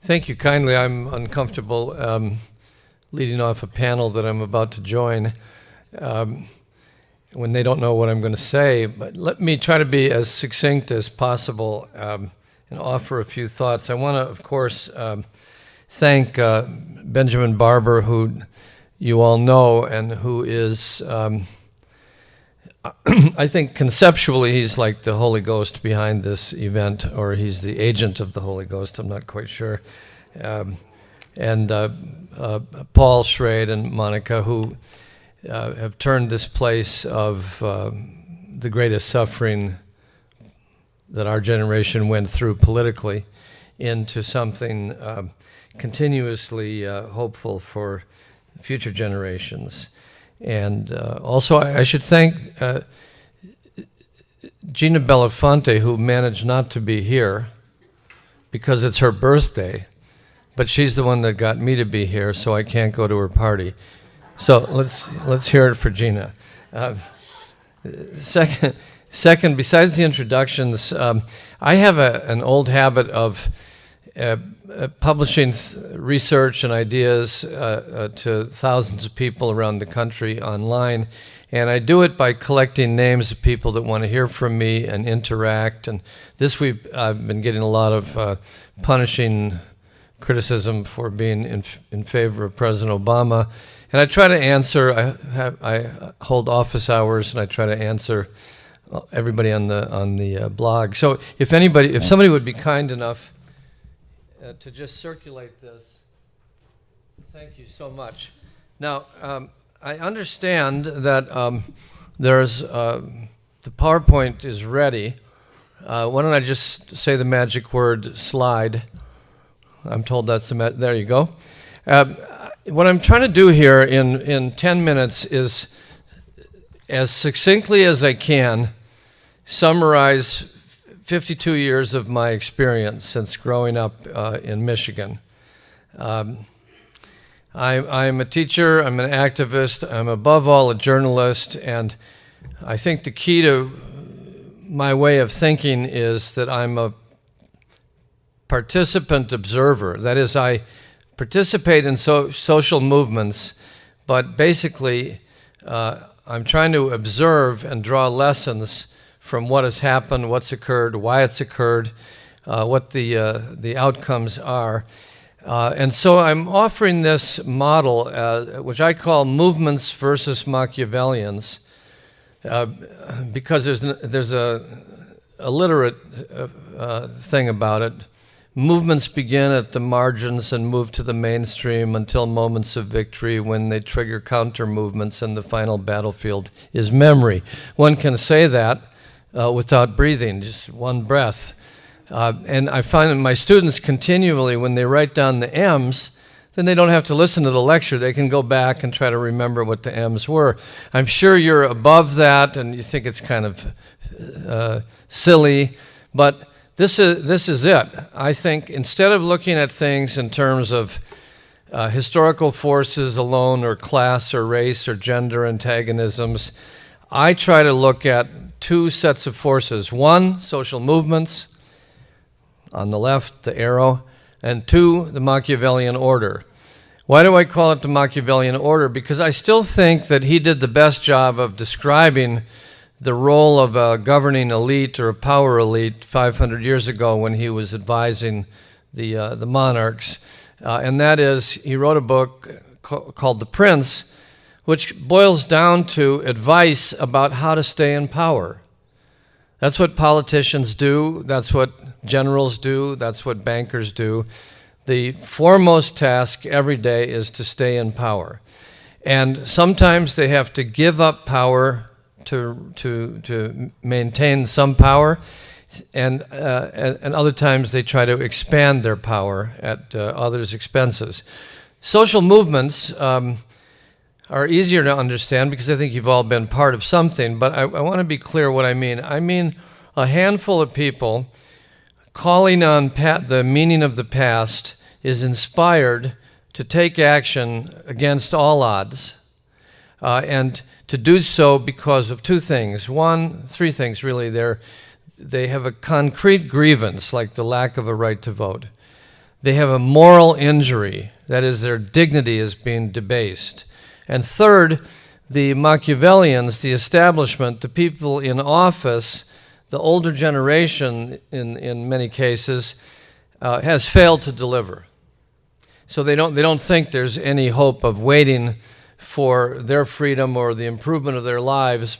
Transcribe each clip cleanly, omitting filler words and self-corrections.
Thank you kindly. I'm uncomfortable leading off a panel that I'm about to join when they don't know what I'm going to say. But let me try to be as succinct as possible and offer a few thoughts. I want to, of course, thank Benjamin Barber, who you all know, and who is, I think conceptually, he's like the Holy Ghost behind this event, or he's the agent of the Holy Ghost, I'm not quite sure. And Paul Schrade and Monica, who have turned this place of the greatest suffering that our generation went through politically into something continuously hopeful for future generations. And also I should thank Gina Belafonte, who managed not to be here because it's her birthday, but she's the one that got me to be here, so I can't go to her party. So let's hear it for Gina. Second, besides the introductions, I have an old habit of publishing research and ideas to thousands of people around the country online, and I do it by collecting names of people that want to hear from me and interact. And this week I've been getting a lot of punishing criticism for being in favor of President Obama, and I try to answer. I hold office hours, and I try to answer everybody on the blog. So if somebody would be kind enough to just circulate this. Thank you so much. Now, I understand that there's the PowerPoint is ready. Why don't I just say the magic word slide? I'm told that's there you go. What I'm trying to do here in 10 minutes is, as succinctly as I can, summarize 52 years of my experience since growing up in Michigan. I'm a teacher, I'm an activist, I'm above all a journalist, and I think the key to my way of thinking is that I'm a participant observer. That is, I participate in social movements, but basically I'm trying to observe and draw lessons from what has happened, what's occurred, why it's occurred, what the outcomes are. And so I'm offering this model, which I call movements versus Machiavellians, because there's a literate thing about it. Movements begin at the margins and move to the mainstream until moments of victory, when they trigger counter movements, and the final battlefield is memory. One can say that without breathing, just one breath. And I find that my students continually, when they write down the M's, then they don't have to listen to the lecture. They can go back and try to remember what the M's were. I'm sure you're above that and you think it's kind of silly, but this is it. I think instead of looking at things in terms of historical forces alone, or class or race or gender antagonisms, I try to look at two sets of forces. One, social movements, on the left, the arrow, and two, the Machiavellian order. Why do I call it the Machiavellian order? Because I still think that he did the best job of describing the role of a governing elite or a power elite 500 years ago when he was advising the monarchs. And that is, he wrote a book called The Prince, which boils down to advice about how to stay in power. That's what politicians do, that's what generals do, that's what bankers do. The foremost task every day is to stay in power. And sometimes they have to give up power to maintain some power, and other times they try to expand their power at others' expenses. Social movements are easier to understand because I think you've all been part of something, but I want to be clear what I mean. I mean a handful of people calling on the meaning of the past is inspired to take action against all odds, and to do so because of three things really. They have a concrete grievance, like the lack of a right to vote. They have a moral injury. That is, their dignity is being debased. And third, the Machiavellians, the establishment, the people in office, the older generation in many cases, has failed to deliver. So they don't think there's any hope of waiting for their freedom or the improvement of their lives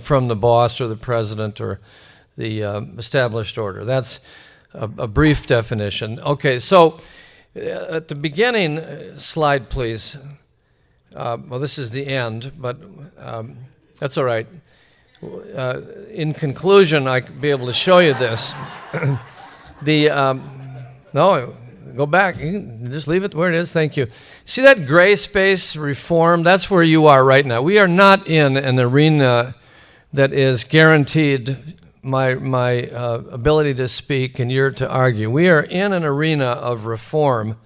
from the boss or the president or the established order. That's a brief definition. Okay, so at the beginning, slide please. Well, this is the end, but that's all right. In conclusion, I could be able to show you this. No, go back. You can just leave it where it is. Thank you. See that gray space, reform? That's where you are right now. We are not in an arena that is guaranteed my ability to speak and you're to argue. We are in an arena of reform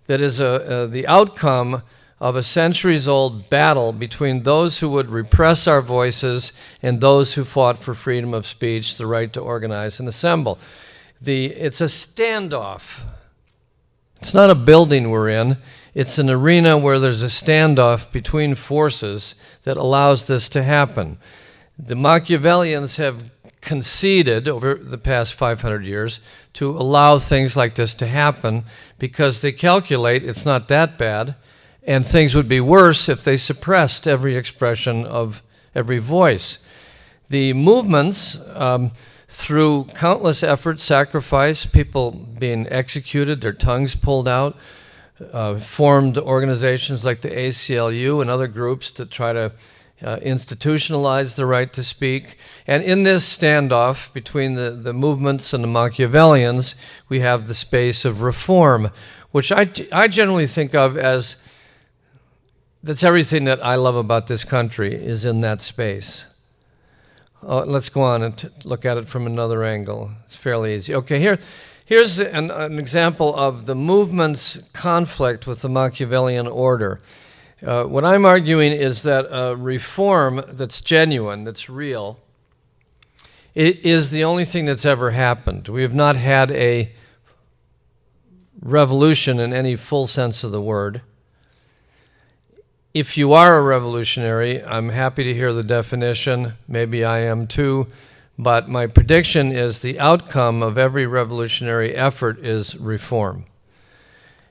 that is the outcome of a centuries-old battle between those who would repress our voices and those who fought for freedom of speech, the right to organize and assemble. It's a standoff. It's not a building we're in. It's an arena where there's a standoff between forces that allows this to happen. The Machiavellians have conceded over the past 500 years to allow things like this to happen because they calculate it's not that bad, and things would be worse if they suppressed every expression of every voice. The movements, through countless efforts, sacrifice, people being executed, their tongues pulled out, formed organizations like the ACLU and other groups to try to institutionalize the right to speak. And in this standoff between the movements and the Machiavellians, we have the space of reform, which I generally think of as that's everything that I love about this country is in that space. Let's go on and look at it from another angle. It's fairly easy. Okay, here's an example of the movement's conflict with the Machiavellian order. What I'm arguing is that a reform that's genuine, that's real, it is the only thing that's ever happened. We have not had a revolution in any full sense of the word. If you are a revolutionary, I'm happy to hear the definition. Maybe I am too. But my prediction is the outcome of every revolutionary effort is reform.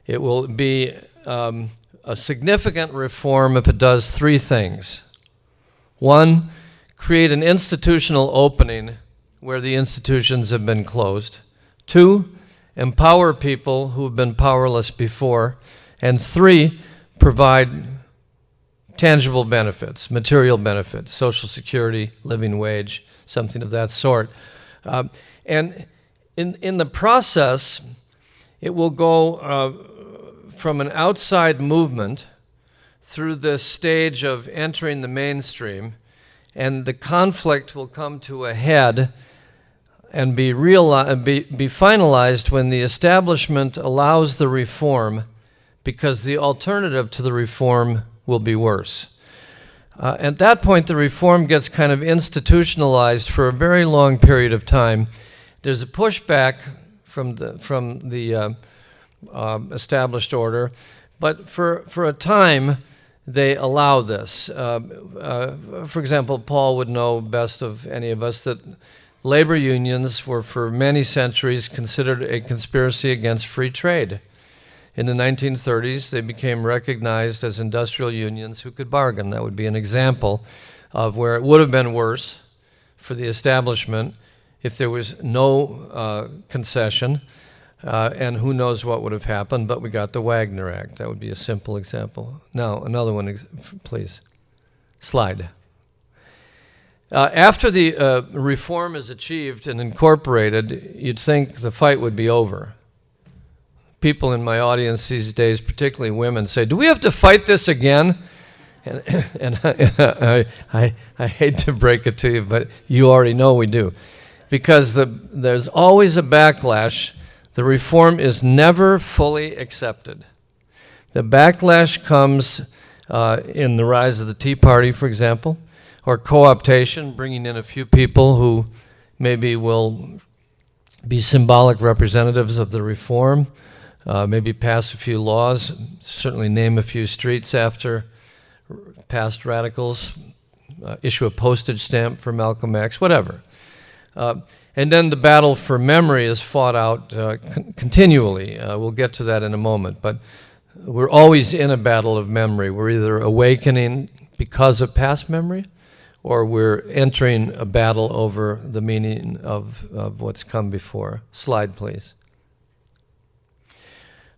It will be a significant reform if it does three things. One, create an institutional opening where the institutions have been closed. Two, empower people who have been powerless before. And three, provide tangible benefits, material benefits, Social Security, living wage, something of that sort. And in the process, it will go from an outside movement through this stage of entering the mainstream, and the conflict will come to a head and be finalized when the establishment allows the reform, because the alternative to the reform will be worse. At that point, the reform gets kind of institutionalized for a very long period of time. There's a pushback from the established order, but for a time, they allow this. For example, Paul would know best of any of us that labor unions were for many centuries considered a conspiracy against free trade. In the 1930s, they became recognized as industrial unions who could bargain. That would be an example of where it would have been worse for the establishment if there was no concession, and who knows what would have happened, but we got the Wagner Act. That would be a simple example. Now, another one, please. Slide. After the reform is achieved and incorporated, you'd think the fight would be over. People in my audience these days, particularly women, say, "Do we have to fight this again?" And I hate to break it to you, but you already know we do. Because there's always a backlash. The reform is never fully accepted. The backlash comes in the rise of the Tea Party, for example, or co-optation, bringing in a few people who maybe will be symbolic representatives of the reform, maybe pass a few laws, certainly name a few streets after past radicals, issue a postage stamp for Malcolm X, whatever. And then the battle for memory is fought out continually. We'll get to that in a moment. But we're always in a battle of memory. We're either awakening because of past memory, or we're entering a battle over the meaning of what's come before. Slide, please.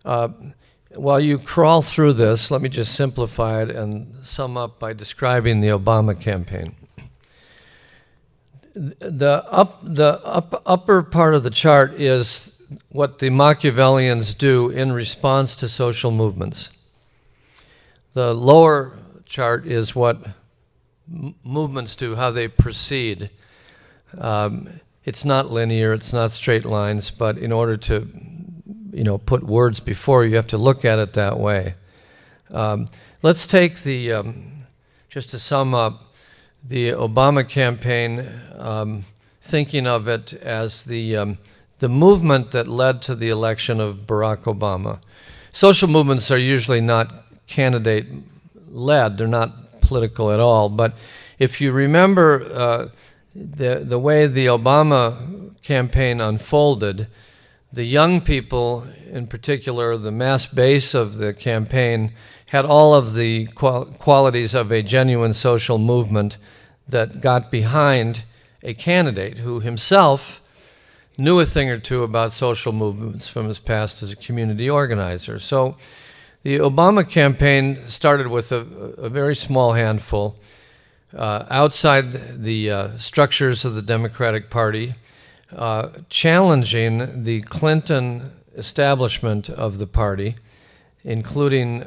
While you crawl through this, let me just simplify it and sum up by describing the Obama campaign. The upper part of the chart is what the Machiavellians do in response to social movements. The lower chart is what movements do, how they proceed. It's not linear, it's not straight lines, but in order to put words before you have to look at it that way. Let's take just to sum up, the Obama campaign, thinking of it as the movement that led to the election of Barack Obama. Social movements are usually not candidate-led, they're not political at all, but if you remember the way the Obama campaign unfolded, the young people, in particular, the mass base of the campaign, had all of the qualities of a genuine social movement that got behind a candidate who himself knew a thing or two about social movements from his past as a community organizer. So the Obama campaign started with a very small handful outside the structures of the Democratic Party, challenging the Clinton establishment of the party, including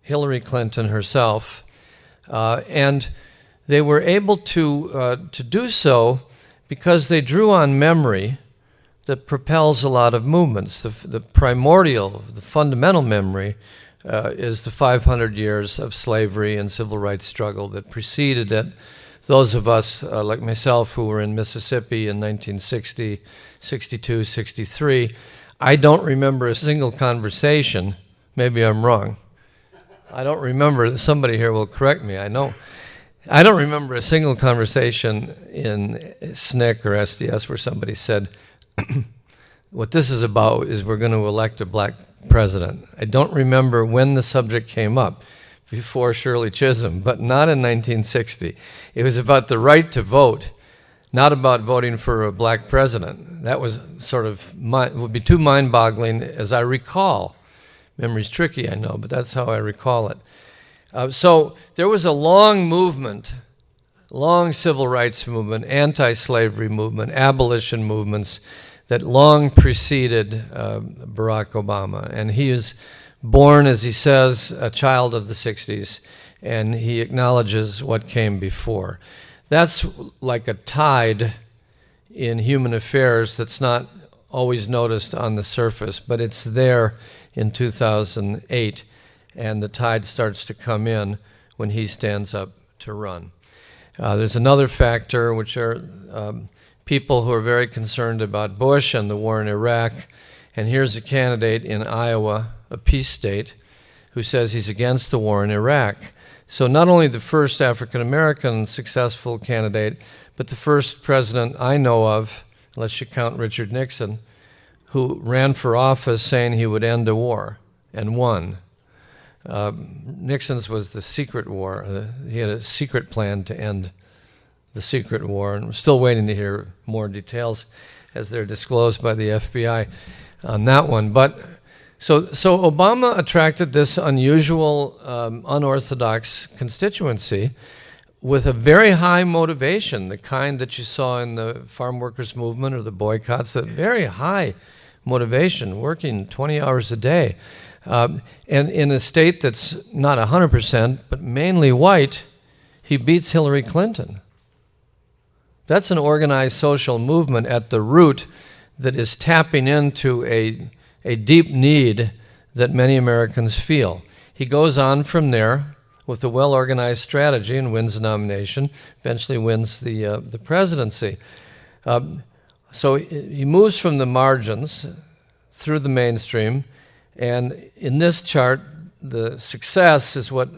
Hillary Clinton herself, and they were able to do so because they drew on memory that propels a lot of movements. The primordial, the fundamental memory is the 500 years of slavery and civil rights struggle that preceded it. Those of us, like myself, who were in Mississippi in 1960, 62, 63, I don't remember a single conversation. Maybe I'm wrong. I don't remember. Somebody here will correct me. I know. I don't remember a single conversation in SNCC or SDS where somebody said, what this is about is we're going to elect a black president. I don't remember when the subject came up before Shirley Chisholm, but not in 1960. It was about the right to vote, not about voting for a black president. That was sort of, would be too mind-boggling as I recall. Memory's tricky, I know, but that's how I recall it. So there was a long movement, long civil rights movement, anti-slavery movement, abolition movements that long preceded Barack Obama. And he is born, as he says, a child of the 60s, and he acknowledges what came before. That's like a tide in human affairs that's not always noticed on the surface, but it's there in 2008, and the tide starts to come in when he stands up to run. There's another factor, which are people who are very concerned about Bush and the war in Iraq, and here's a candidate in Iowa, a peace state, who says he's against the war in Iraq. So not only the first African-American successful candidate, but the first president I know of, unless you count Richard Nixon, who ran for office saying he would end a war and won. Nixon's was the secret war. He had a secret plan to end the secret war, and we're still waiting to hear more details as they're disclosed by the FBI on that one. But so Obama attracted this unusual, unorthodox constituency with a very high motivation, the kind that you saw in the farm workers movement or the boycotts, that very high motivation, working 20 hours a day. And in a state that's not 100%, but mainly white, he beats Hillary Clinton. That's an organized social movement at the root that is tapping into a deep need that many Americans feel. He goes on from there with a well-organized strategy and wins the nomination, eventually wins the presidency. So he moves from the margins through the mainstream, and in this chart, the success is what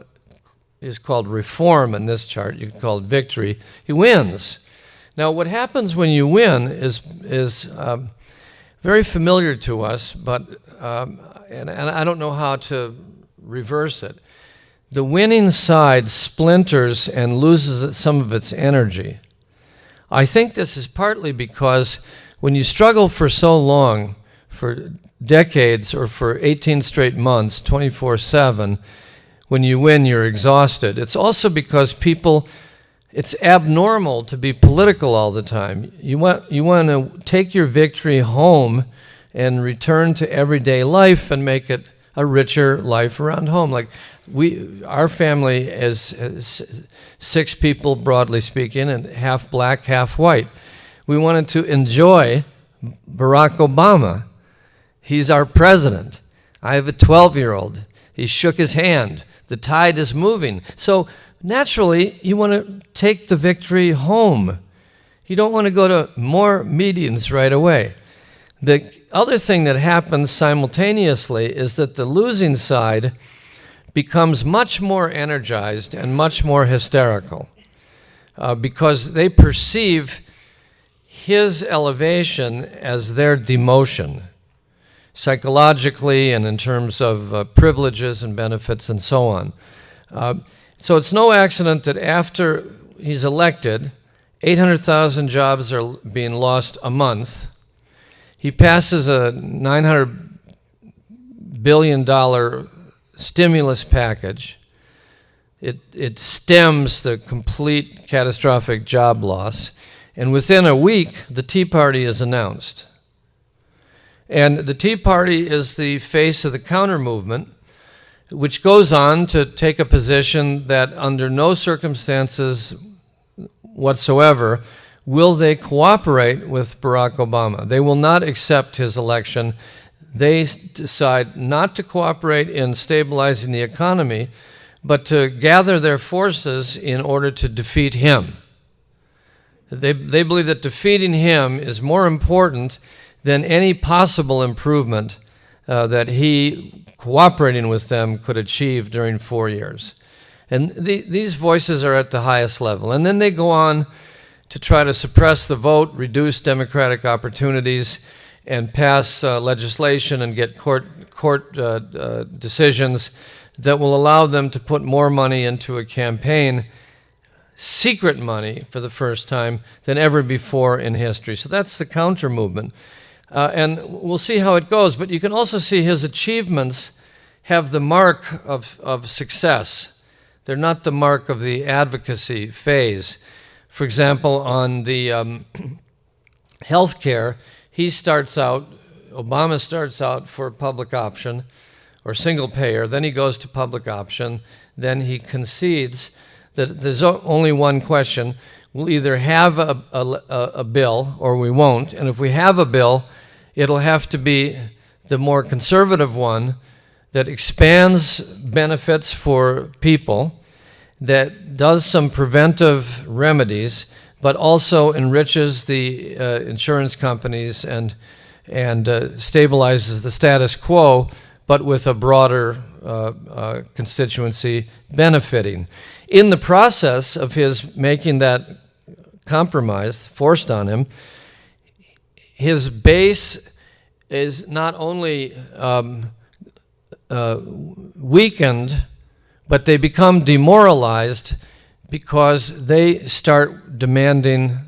is called reform in this chart. You can call it victory. He wins. Now, what happens when you win is very familiar to us, but and I don't know how to reverse it. The winning side splinters and loses some of its energy. I think this is partly because when you struggle for so long, for decades or for 18 straight months, 24/7, when you win, you're exhausted. It's also because it's abnormal to be political all the time. You want to take your victory home and return to everyday life and make it a richer life around home. Like our family is 6 people, broadly speaking, and half black, half white. We wanted to enjoy Barack Obama. He's our president. I have a 12-year-old. He shook his hand. The tide is moving. So naturally, you want to take the victory home. You don't want to go to more meetings right away. The other thing that happens simultaneously is that the losing side becomes much more energized and much more hysterical because they perceive his elevation as their demotion, psychologically and in terms of privileges and benefits and so on. So it's no accident that after he's elected, 800,000 jobs are being lost a month. He passes a $900 billion stimulus package. It stems the complete catastrophic job loss. And within a week, the Tea Party is announced. And the Tea Party is the face of the counter movement, which goes on to take a position that under no circumstances whatsoever will they cooperate with Barack Obama. They will not accept his election. They decide not to cooperate in stabilizing the economy, but to gather their forces in order to defeat him. They believe that defeating him is more important than any possible improvement that he, cooperating with them, could achieve during 4 years. And these voices are at the highest level. And then they go on to try to suppress the vote, reduce democratic opportunities, and pass legislation and get court decisions that will allow them to put more money into a campaign, secret money for the first time, than ever before in history. So that's the counter movement. And we'll see how it goes. But you can also see his achievements have the mark of success. They're not the mark of the advocacy phase. For example, on the health care, Obama starts out for public option or single payer, then he goes to public option, then he concedes that there's only one question. We'll either have a bill or we won't, and if we have a bill, it'll have to be the more conservative one that expands benefits for people, that does some preventive remedies, but also enriches the insurance companies and stabilizes the status quo, but with a broader constituency benefiting. In the process of his making that compromise forced on him, his base is not only weakened, but they become demoralized because they start demanding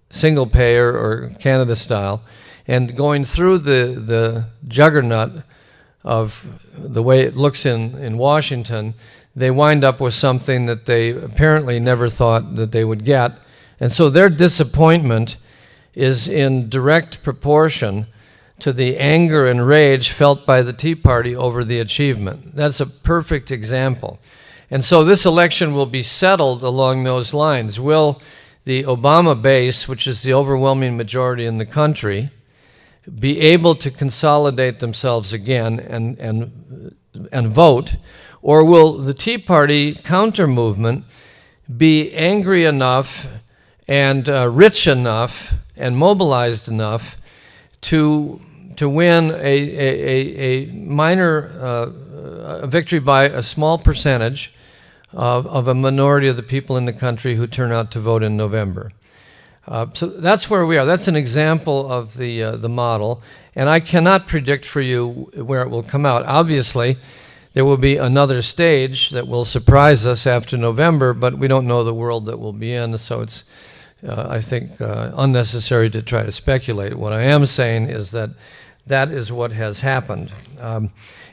single payer or Canada style, and going through the juggernaut of the way it looks in Washington, they wind up with something that they apparently never thought that they would get. And so their disappointment is in direct proportion to the anger and rage felt by the Tea Party over the achievement. That's a perfect example. And so this election will be settled along those lines. Will the Obama base, which is the overwhelming majority in the country, be able to consolidate themselves again and vote, or will the Tea Party counter movement be angry enough and rich enough and mobilized enough to win a minor a victory by a small percentage of a minority of the people in the country who turn out to vote in November. So that's where we are. That's an example of the model, and I cannot predict for you where it will come out. Obviously, there will be another stage that will surprise us after November, but we don't know the world that we'll be in, so it's, I think, unnecessary to try to speculate. What I am saying is that that is what has happened.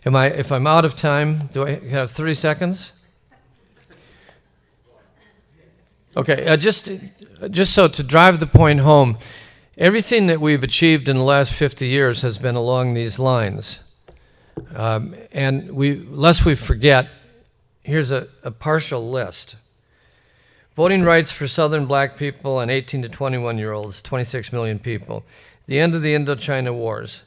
If I'm out of time, do I have 30 seconds? Okay, just so to drive the point home, everything that we've achieved in the last 50 years has been along these lines. And lest we forget, here's a partial list. Voting rights for Southern black people and 18 to 21-year-olds, 26 million people. The end of the Indochina Wars.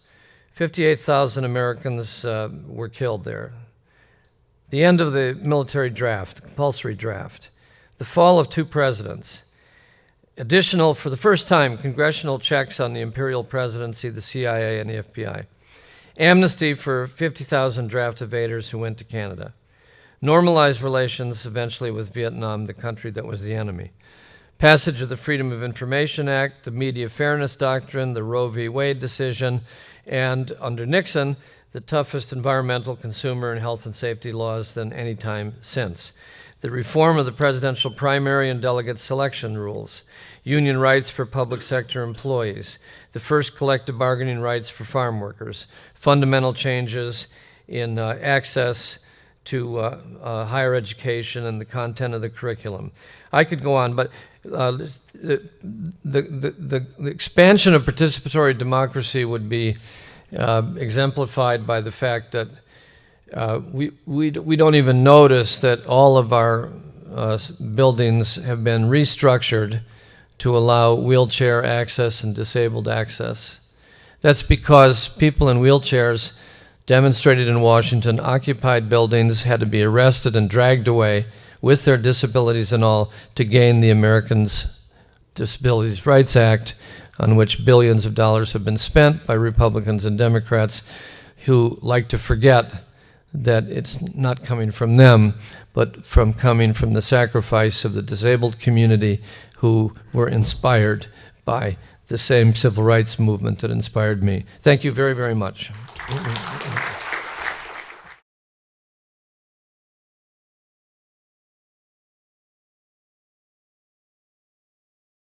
58,000 Americans were killed there. The end of the military draft, the compulsory draft. The fall of 2 presidents. Additional, for the first time, congressional checks on the imperial presidency, the CIA, and the FBI. Amnesty for 50,000 draft evaders who went to Canada. Normalized relations eventually with Vietnam, the country that was the enemy. Passage of the Freedom of Information Act, the Media Fairness Doctrine, the Roe v. Wade decision, and under Nixon, the toughest environmental, consumer, and health and safety laws than any time since. The reform of the presidential primary and delegate selection rules, union rights for public sector employees, the first collective bargaining rights for farm workers, fundamental changes in access to higher education and the content of the curriculum. I could go on, but the expansion of participatory democracy would be exemplified by the fact that we don't even notice that all of our buildings have been restructured to allow wheelchair access and disabled access. That's because people in wheelchairs demonstrated in Washington, occupied buildings, had to be arrested and dragged away with their disabilities and all to gain the Americans Disabilities Rights Act, on which billions of dollars have been spent by Republicans and Democrats who like to forget that it's not coming from them, but coming from the sacrifice of the disabled community who were inspired by the same civil rights movement that inspired me. Thank you very, very much.